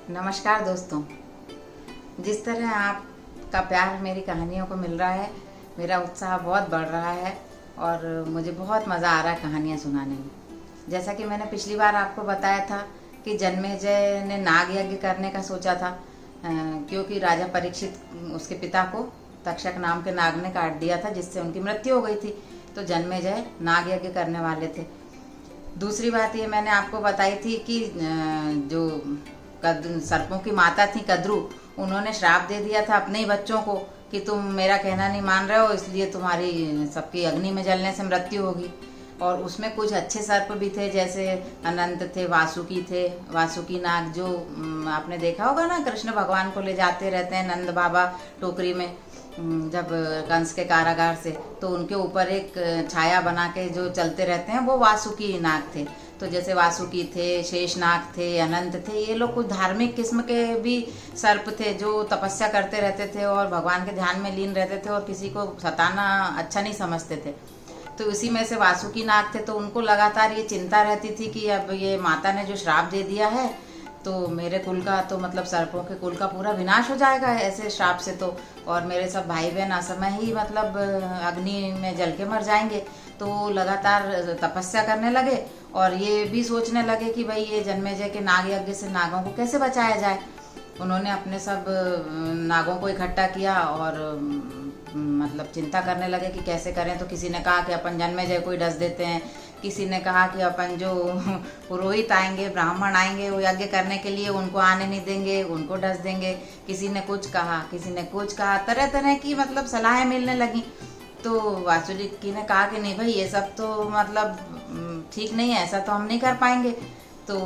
नमस्कार दोस्तों। जिस तरह आपका प्यार मेरी कहानियों को मिल रहा है, मेरा उत्साह बहुत बढ़ रहा है और मुझे बहुत मज़ा आ रहा है कहानियाँ सुनाने में। जैसा कि मैंने पिछली बार आपको बताया था कि जन्मेजय ने नाग यज्ञ करने का सोचा था, क्योंकि राजा परीक्षित उसके पिता को तक्षक नाम के नाग ने काट दिया था, जिससे उनकी मृत्यु हो गई थी। तो जन्मेजय नाग यज्ञ करने वाले थे। दूसरी बात ये मैंने आपको बताई थी कि जो सर्पों की माता थी कद्रू, उन्होंने श्राप दे दिया था अपने ही बच्चों को कि तुम मेरा कहना नहीं मान रहे हो, इसलिए तुम्हारी सबकी अग्नि में जलने से मृत्यु होगी। और उसमें कुछ अच्छे सर्प भी थे, जैसे अनंत थे, वासुकी थे, वासुकी नाग, जो आपने देखा होगा ना, कृष्ण भगवान को ले जाते रहते हैं नंद बाबा टोकरी में, जब कंस के कारागार से, तो उनके ऊपर एक छाया बना के जो चलते रहते हैं, वो वासुकी नाग थे। तो जैसे वासुकी थे, शेषनाग थे, अनंत थे, ये लोग कुछ धार्मिक किस्म के भी सर्प थे जो तपस्या करते रहते थे और भगवान के ध्यान में लीन रहते थे और किसी को सताना अच्छा नहीं समझते थे। तो इसी में से वासुकी नाग थे। तो उनको लगातार ये चिंता रहती थी कि अब ये माता ने जो श्राप दे दिया है तो मेरे कुल का, तो मतलब सर्पों के कुल का पूरा विनाश हो जाएगा ऐसे श्राप से, तो और मेरे सब भाई बहन असमय ही मतलब अग्नि में जल के मर जाएंगे। तो लगातार तपस्या करने लगे और ये भी सोचने लगे कि भाई ये जन्मेजय के नाग यज्ञ से नागों को कैसे बचाया जाए। उन्होंने अपने सब नागों को इकट्ठा किया और मतलब चिंता करने लगे कि कैसे करें। तो किसी ने कहा कि अपन जन्मेजय को ही डस देते हैं, किसी ने कहा कि अपन जो पुरोहित आएंगे, ब्राह्मण आएंगे, वो यज्ञ करने के लिए उनको आने नहीं देंगे, उनको डस देंगे। किसी ने कुछ कहा, किसी ने कुछ कहा, तरह तरह की मतलब सलाहें मिलने लगी। तो वासुकी ने कहा कि नहीं भाई, ये सब तो मतलब ठीक नहीं है, ऐसा तो हम नहीं कर पाएंगे। तो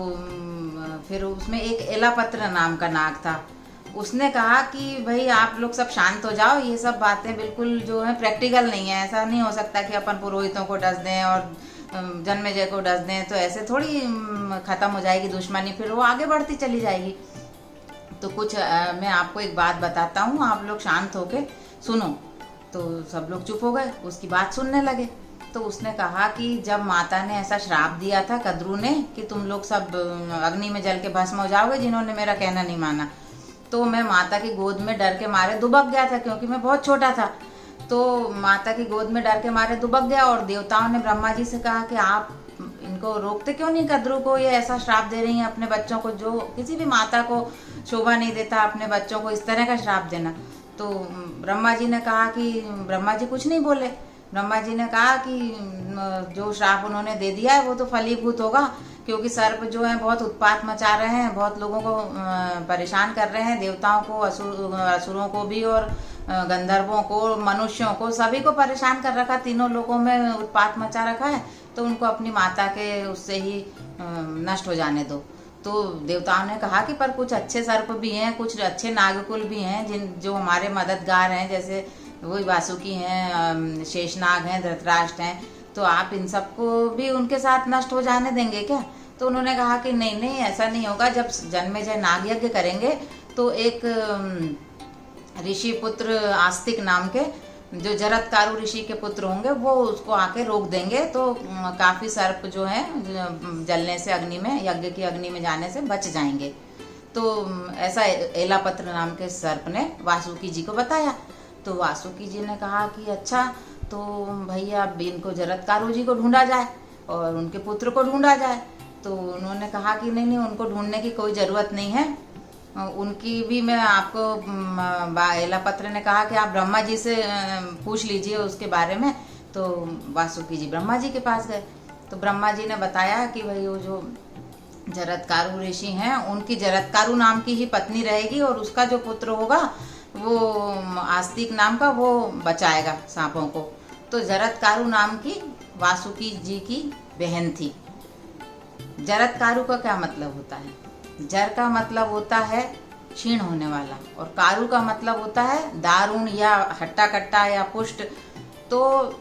फिर उसमें एक एलापत्र नाम का नाग था, उसने कहा कि भाई आप लोग सब शांत हो जाओ, ये सब बातें बिल्कुल जो है प्रैक्टिकल नहीं है, ऐसा नहीं हो सकता कि अपन पुरोहितों को डस दें और जन्मेजय को डस दें, तो ऐसे थोड़ी ख़त्म हो जाएगी दुश्मनी, फिर वो आगे बढ़ती चली जाएगी। तो कुछ मैं आपको एक बात बताता हूँ, आप लोग शांत होके सुनो। तो सब लोग चुप हो गए, उसकी बात सुनने लगे। तो उसने कहा कि जब माता ने ऐसा श्राप दिया था कद्रू ने कि तुम लोग सब अग्नि में जल के भस्म हो जाओगे जिन्होंने मेरा कहना नहीं माना, तो मैं माता की गोद में डर के मारे दुबक गया था, क्योंकि मैं बहुत छोटा था। तो माता की गोद में डर के मारे दुबक गया और देवताओं ने ब्रह्मा जी से कहा कि आप इनको रोकते क्यों नहीं, कद्रू को ये ऐसा श्राप दे रही हैं अपने बच्चों को, जो किसी भी माता को शोभा नहीं देता अपने बच्चों को इस तरह का श्राप देना। तो ब्रह्मा जी ने कहा कि ब्रह्मा जी कुछ नहीं बोले। ब्रह्मा जी ने कहा कि जो श्राप उन्होंने दे दिया है वो तो फलीभूत होगा, क्योंकि सर्प जो है बहुत उत्पात मचा रहे हैं, बहुत लोगों को परेशान कर रहे हैं, देवताओं को, असुरों को भी और गंधर्वों को, मनुष्यों को, सभी को परेशान कर रखा, तीनों लोगों में उत्पात मचा रखा है। तो उनको अपनी माता के उससे ही नष्ट हो जाने दो। तो देवताओं ने कहा कि पर कुछ अच्छे सर्प भी हैं, कुछ अच्छे नागकुल भी हैं जिन जो हमारे मददगार हैं, जैसे वही वासुकी हैं, शेषनाग हैं, धृतराष्ट्र हैं, तो आप इन सबको भी उनके साथ नष्ट हो जाने देंगे क्या? तो उन्होंने कहा कि नहीं नहीं, ऐसा नहीं होगा। जब जन्मेजय नाग यज्ञ करेंगे तो एक ऋषि पुत्र आस्तिक नाम के, जो जरत्कारु ऋषि के पुत्र होंगे, वो उसको आके रोक देंगे, तो काफ़ी सर्प जो है जलने से, अग्नि में, यज्ञ की अग्नि में जाने से बच जाएंगे। तो ऐसा एलापत्र नाम के सर्प ने वासुकी जी को बताया। तो वासुकी जी ने कहा कि अच्छा, तो भैया अब इनको जरत्कारु जी को ढूंढा जाए और उनके पुत्र को ढूंढा जाए। तो उन्होंने कहा कि नहीं नहीं, उनको ढूंढने की कोई ज़रूरत नहीं है, उनकी भी मैं आपको, एलापत्र ने कहा कि आप ब्रह्मा जी से पूछ लीजिए उसके बारे में। तो वासुकी जी ब्रह्मा जी के पास गए। तो ब्रह्मा जी ने बताया कि भाई वो जो जरत्कारु ऋषि हैं, उनकी जरत्कारु नाम की ही पत्नी रहेगी और उसका जो पुत्र होगा वो आस्तिक नाम का, वो बचाएगा सांपों को। तो जरत्कारु नाम की वासुकी जी की बहन थी। जरत्कारु का क्या मतलब होता है? जर का मतलब होता है क्षीण होने वाला, और कारु का मतलब होता है दारुण या हट्टा कट्टा या पुष्ट। तो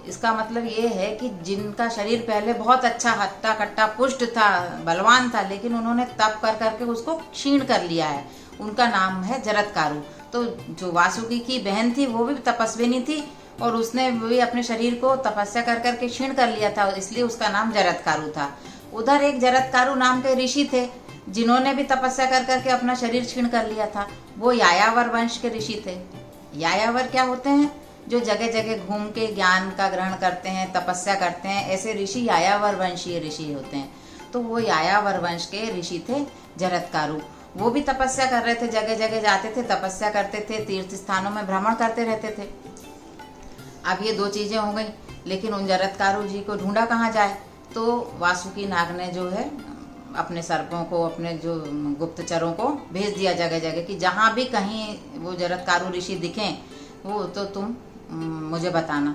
इसका मतलब ये है कि जिनका शरीर पहले बहुत अच्छा हट्टा कट्टा पुष्ट था, बलवान था, लेकिन उन्होंने तप कर करके उसको क्षीण कर लिया है, उनका नाम है जरत्कारु। तो जो वासुकी की बहन थी वो भी तपस्विनी थी और उसने भी अपने शरीर को तपस्या कर करके क्षीण कर लिया था, इसलिए उसका नाम जरत्कारु था। उधर एक जरत्कारु नाम के ऋषि थे, जिन्होंने भी तपस्या कर करके अपना शरीर क्षीण कर लिया था, वो यायावर वंश के ऋषि थे। यायावर क्या होते हैं? जो जगह जगह घूम के ज्ञान का ग्रहण करते हैं, तपस्या करते हैं, ऐसे ऋषि यायावर वंशीय ऋषि होते हैं। तो वो यायावर वंश के ऋषि थे जरत्कारु। वो भी तपस्या कर रहे थे, जगह जगह जाते थे, तपस्या करते थे, तीर्थ स्थानों में भ्रमण करते रहते थे। अब ये दो चीजें हो गई, लेकिन उन जरत्कारु जी को ढूंढा कहाँ जाए? तो वासुकी नाग ने जो है अपने सर्पों को, अपने जो गुप्तचरों को भेज दिया जगह जगह कि जहाँ भी कहीं वो जरत्कारु ऋषि दिखें वो तो तुम मुझे बताना।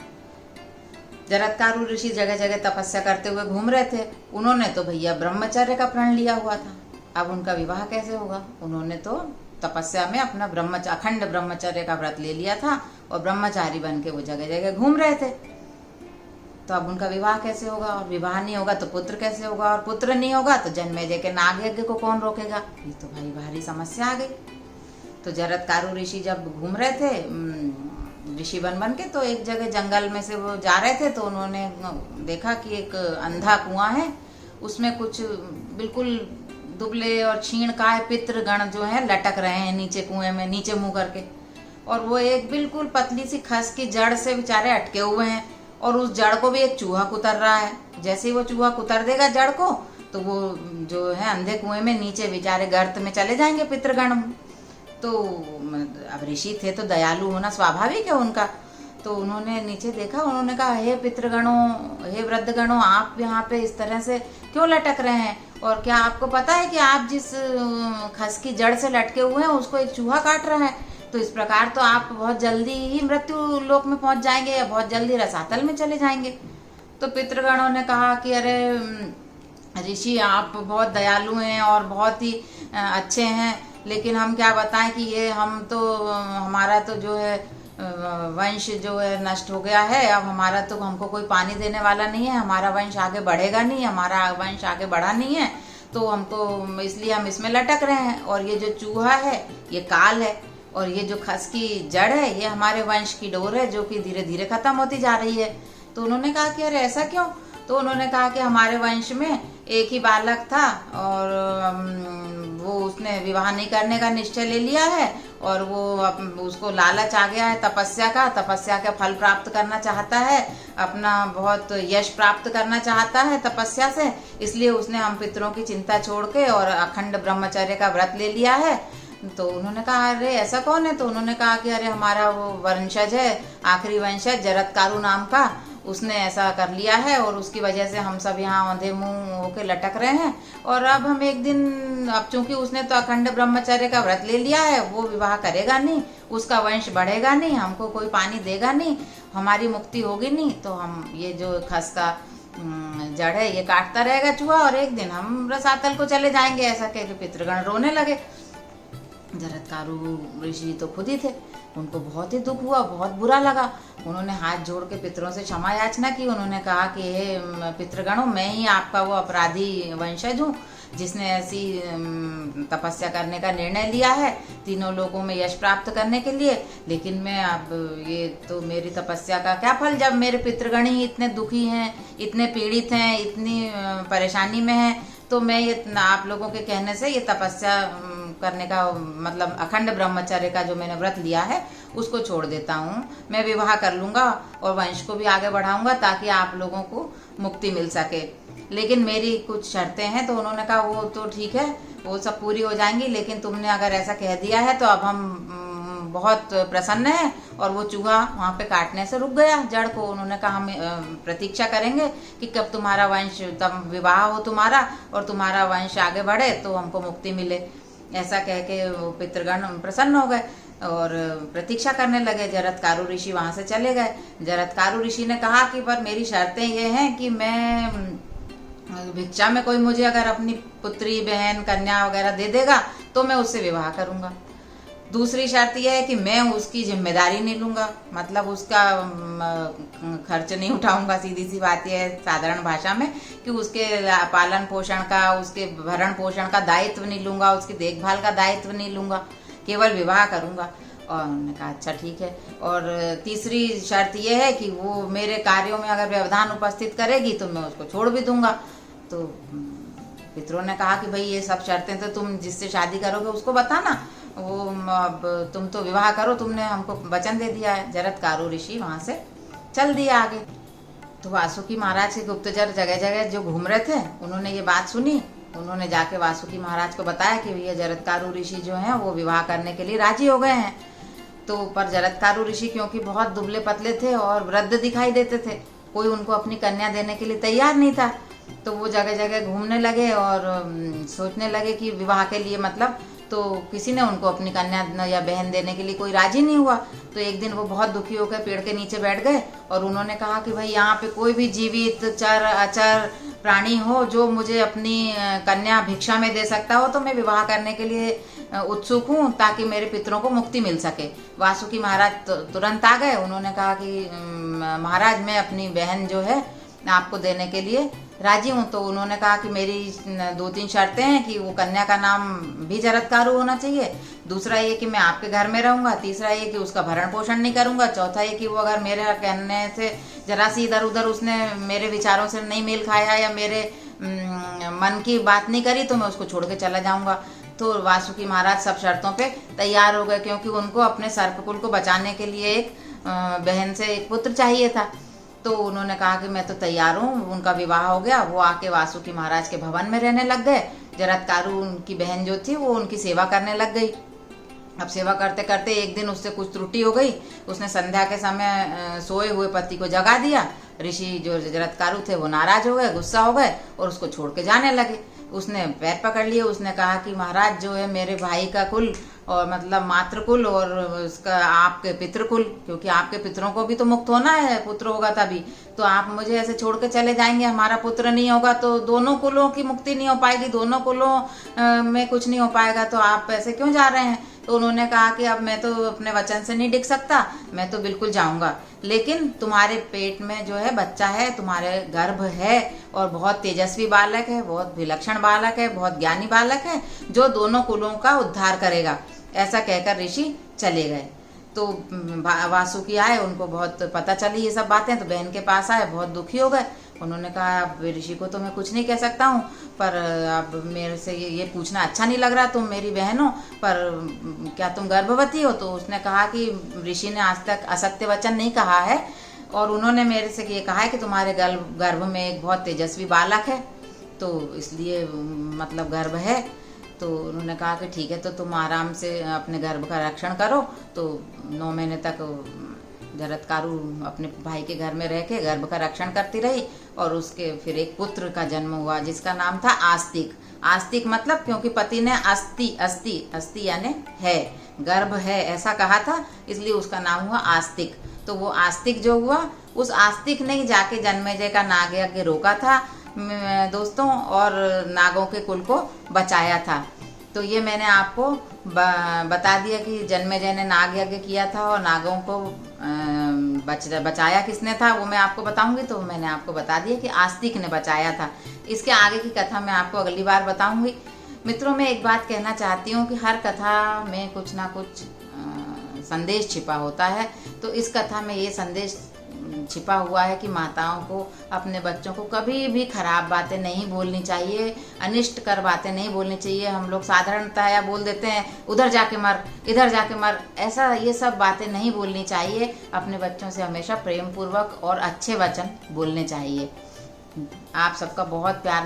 जरत्कारु ऋषि जगह जगह तपस्या करते हुए घूम रहे थे। उन्होंने तो भैया ब्रह्मचर्य का प्रण लिया हुआ था। अब उनका विवाह कैसे होगा? उन्होंने तो तपस्या में अपना अखंड ब्रह्मचर्य का व्रत ले लिया था और ब्रह्मचारी बन के वो जगह जगह घूम रहे थे। तो अब उनका विवाह कैसे होगा? और विवाह नहीं होगा तो पुत्र कैसे होगा? और पुत्र नहीं होगा तो जन्मेजय के नाग यज्ञ को कौन रोकेगा? ये तो भाई भारी समस्या आ गई। तो जरत्कारु ऋषि जब घूम रहे थे ऋषि बन बन के, तो एक जगह जंगल में से वो जा रहे थे, तो उन्होंने देखा कि एक अंधा कुआं है, उसमें कुछ बिल्कुल दुबले और क्षीण काय पितृगण जो है लटक रहे हैं नीचे कुएं में, नीचे मुंह करके। और वो एक बिल्कुल पतली सी खस की जड़ से बेचारे अटके हुए हैं, और उस जड़ को भी एक चूहा कुतर रहा है। जैसे ही वो चूहा कुतर देगा जड़ को, तो वो जो है अंधे कुएं में नीचे बेचारे गर्त में चले जाएंगे पितृगण। तो अब ऋषि थे तो दयालु होना स्वाभाविक है उनका। तो उन्होंने नीचे देखा, उन्होंने कहा, हे पितृगणों, हे वृद्धगणों, आप यहाँ पे इस तरह से क्यों लटक रहे हैं? और क्या आपको पता है कि आप जिस खस की जड़ से लटके हुए हैं उसको एक चूहा काट रहा है? तो इस प्रकार तो आप बहुत जल्दी ही मृत्यु लोक में पहुंच जाएंगे या बहुत जल्दी रसातल में चले जाएंगे। तो पितृगणों ने कहा कि अरे ऋषि, आप बहुत दयालु हैं और बहुत ही अच्छे हैं, लेकिन हम क्या बताएं कि ये हम तो हमारा तो जो है वंश जो है नष्ट हो गया है। अब हमारा तो हमको कोई पानी देने वाला नहीं है, हमारा वंश आगे बढ़ेगा नहीं, हमारा वंश आगे बढ़ा नहीं है, तो हमको इसलिए हम इसमें लटक रहे हैं। और ये जो चूहा है ये काल है, और ये जो खस की जड़ है ये हमारे वंश की डोर है जो कि धीरे धीरे खत्म होती जा रही है। तो उन्होंने कहा कि अरे ऐसा क्यों? तो उन्होंने कहा कि हमारे वंश में एक ही बालक था और वो उसने विवाह नहीं करने का निश्चय ले लिया है, और वो उसको लालच आ गया है तपस्या का फल प्राप्त करना चाहता है, अपना बहुत यश प्राप्त करना चाहता है तपस्या से, इसलिए उसने हम पितरों की चिंता छोड़ के और अखंड ब्रह्मचर्य का व्रत ले लिया है। तो उन्होंने कहा अरे ऐसा कौन है? तो उन्होंने कहा कि अरे हमारा वो वंशज है, आखिरी वंशज जरत्कारु नाम का, उसने ऐसा कर लिया है और उसकी वजह से हम सब यहाँ औंधे मुंह होके लटक रहे हैं। और अब हम एक दिन, अब चूंकि उसने तो अखंड ब्रह्मचर्य का व्रत ले लिया है, वो विवाह करेगा नहीं, उसका वंश बढ़ेगा नहीं, हमको कोई पानी देगा नहीं, हमारी मुक्ति होगी नहीं, तो हम ये जो खस का जड़ है ये काटता रहेगा चूहा, और एक दिन हम रसातल को चले जाएंगे। ऐसा कह के पितृगण रोने लगे। जरत्कारु ऋषि तो खुद ही थे, उनको बहुत ही दुख हुआ, बहुत बुरा लगा। उन्होंने हाथ जोड़ के पितरों से क्षमा याचना की। उन्होंने कहा कि हे पितृगणों, मैं ही आपका वो अपराधी वंशज हूँ जिसने ऐसी तपस्या करने का निर्णय लिया है तीनों लोगों में यश प्राप्त करने के लिए, लेकिन मैं अब ये तो मेरी तपस्या का क्या फल, जब मेरे पितृगण ही इतने दुखी हैं, इतने पीड़ित हैं, इतनी परेशानी में हैं, तो मैं ये आप लोगों के कहने से ये तपस्या करने का मतलब अखंड ब्रह्मचर्य का जो मैंने व्रत लिया है उसको छोड़ देता हूँ, मैं विवाह कर लूँगा और वंश को भी आगे बढ़ाऊँगा ताकि आप लोगों को मुक्ति मिल सके, लेकिन मेरी कुछ शर्तें हैं। तो उन्होंने कहा वो तो ठीक है, वो सब पूरी हो जाएंगी, लेकिन तुमने अगर ऐसा कह दिया है तो अब हम बहुत प्रसन्न हैं। और वो चूहा वहाँ पे काटने से रुक गया जड़ को। उन्होंने कहा हम प्रतीक्षा करेंगे कि कब तुम्हारा वंश, तब विवाह हो तुम्हारा और तुम्हारा वंश आगे बढ़े तो हमको मुक्ति मिले। ऐसा कह के वो पितृगण प्रसन्न हो गए और प्रतीक्षा करने लगे। जरत्कारु ऋषि वहां से चले गए। जरत्कारु ऋषि ने कहा कि पर मेरी शर्तें ये हैं कि मैं भिक्षा में कोई मुझे अगर अपनी पुत्री, बहन, कन्या वगैरह दे देगा तो मैं उससे विवाह करूंगा। दूसरी शर्त यह है कि मैं उसकी जिम्मेदारी नहीं लूंगा, मतलब उसका खर्च नहीं उठाऊंगा। सीधी सी बात यह है साधारण भाषा में कि उसके पालन पोषण का, उसके भरण पोषण का दायित्व नहीं लूंगा, उसकी देखभाल का दायित्व नहीं लूंगा, केवल विवाह करूंगा। और उन्होंने कहा अच्छा ठीक है। और तीसरी शर्त यह है कि वो मेरे कार्यों में अगर व्यवधान उपस्थित करेगी तो मैं उसको छोड़ भी दूंगा। तो पितरों ने कहा कि भाई ये सब शर्तें तो तुम जिससे शादी करोगे उसको बताना, वो अब तुम तो विवाह करो, तुमने हमको वचन दे दिया है। जरत्कारु ऋषि वहां से चल दिया आगे। तो वासुकी महाराज के गुप्तचर जगह जगह जो घूम रहे थे, उन्होंने ये बात सुनी। उन्होंने जाके वासुकी महाराज को बताया कि भैया जरत्कारु ऋषि जो हैं वो विवाह करने के लिए राजी हो गए हैं। तो पर जरत्कारु ऋषि क्योंकि बहुत दुबले पतले थे और वृद्ध दिखाई देते थे, कोई उनको अपनी कन्या देने के लिए तैयार नहीं था। तो वो जगह जगह घूमने लगे और सोचने लगे कि विवाह के लिए मतलब, तो किसी ने उनको अपनी कन्या या बहन देने के लिए कोई राजी नहीं हुआ। तो एक दिन वो बहुत दुखी होकर पेड़ के नीचे बैठ गए और उन्होंने कहा कि भाई यहाँ पे कोई भी जीवित चर अचर प्राणी हो जो मुझे अपनी कन्या भिक्षा में दे सकता हो तो मैं विवाह करने के लिए उत्सुक हूँ, ताकि मेरे पितरों को मुक्ति मिल सके। वासुकी महाराज तुरंत आ गए। उन्होंने कहा कि महाराज मैं अपनी बहन जो है आपको देने के लिए राजी हूँ। तो उन्होंने कहा कि मेरी 2-3 शर्तें हैं कि वो कन्या का नाम भी जरत्कारु होना चाहिए, दूसरा ये कि मैं आपके घर में रहूंगा, तीसरा ये कि उसका भरण पोषण नहीं करूंगा, चौथा ये कि वो अगर मेरे कहने से जरा सी इधर उधर उसने मेरे विचारों से नहीं मेल खाया या मेरे मन की बात नहीं करी तो मैं उसको छोड़ के चला जाऊंगा। तो वासुकी महाराज सब शर्तों पे तैयार हो गए, क्योंकि उनको अपने सर्पकुल को बचाने के लिए एक बहन से एक पुत्र चाहिए था। तो उन्होंने कहा कि मैं तो तैयार हूँ। उनका विवाह हो गया। वो आके वासुकी महाराज के भवन में रहने लग गए। जरत्कारु उनकी बहन जो थी वो उनकी सेवा करने लग गई। अब सेवा करते करते एक दिन उससे कुछ त्रुटि हो गई। उसने संध्या के समय सोए हुए पति को जगा दिया। ऋषि जो जरत्कारु थे वो नाराज हो गए, गुस्सा हो गए और उसको छोड़ के जाने लगे। उसने पैर पकड़ लिए। उसने कहा कि महाराज जो है मेरे भाई का कुल और मतलब मातृकुल और उसका आपके पितृकुल, क्योंकि आपके पितरों को भी तो मुक्त होना है, पुत्र होगा तभी, तो आप मुझे ऐसे छोड़ के चले जाएंगे, हमारा पुत्र नहीं होगा तो दोनों कुलों की मुक्ति नहीं हो पाएगी, दोनों कुलों में कुछ नहीं हो पाएगा, तो आप ऐसे क्यों जा रहे हैं। तो उन्होंने कहा कि अब मैं तो अपने वचन से नहीं डिग सकता, मैं तो बिल्कुल जाऊंगा, लेकिन तुम्हारे पेट में जो है बच्चा है, तुम्हारे गर्भ है और बहुत तेजस्वी बालक है, बहुत विलक्षण बालक है, बहुत ज्ञानी बालक है, जो दोनों कुलों का उद्धार करेगा। ऐसा कहकर ऋषि चले गए। तो वासुकी आए, उनको बहुत पता चली ये सब बातें, तो बहन के पास आए, बहुत दुखी हो गए। उन्होंने कहा अब ऋषि को तो मैं कुछ नहीं कह सकता हूँ, पर अब मेरे से ये पूछना अच्छा नहीं लग रहा, तुम मेरी बहन हो, पर क्या तुम गर्भवती हो। तो उसने कहा कि ऋषि ने आज तक असत्य वचन नहीं कहा है और उन्होंने मेरे से ये कहा है कि तुम्हारे गर्भ में एक बहुत तेजस्वी बालक है, तो इसलिए मतलब गर्भ है। तो उन्होंने कहा कि ठीक है, तो तुम आराम से अपने गर्भ का रक्षण करो। तो 9 महीने तक जरत्कारु अपने भाई के घर में रह के गर्भ का रक्षण करती रही और उसके फिर एक पुत्र का जन्म हुआ जिसका नाम था आस्तिक। आस्तिक मतलब क्योंकि पति ने अस्थि अस्थि अस्थि यानी है, गर्भ है ऐसा कहा था, इसलिए उसका नाम हुआ आस्तिक। तो वो आस्तिक जो हुआ, उस आस्तिक ने ही जाके जन्मेजय का नाग यज्ञ रोका था दोस्तों, और नागों के कुल को बचाया था। तो ये मैंने आपको बता दिया कि जन्मेजय ने नाग यज्ञ किया था और नागों को बचाया किसने था वो मैं आपको बताऊंगी। तो मैंने आपको बता दिया कि आस्तिक ने बचाया था। इसके आगे की कथा मैं आपको अगली बार बताऊंगी। मित्रों, मैं एक बात कहना चाहती हूँ कि हर कथा में कुछ ना कुछ संदेश छिपा होता है। तो इस कथा में ये संदेश छिपा हुआ है कि माताओं को अपने बच्चों को कभी भी खराब बातें नहीं बोलनी चाहिए, अनिष्ट कर बातें नहीं बोलनी चाहिए। हम लोग साधारणतः या बोल देते हैं उधर जाके मर, इधर जाके मर, ऐसा ये सब बातें नहीं बोलनी चाहिए। अपने बच्चों से हमेशा प्रेम पूर्वक और अच्छे वचन बोलने चाहिए। आप सबका बहुत प्यार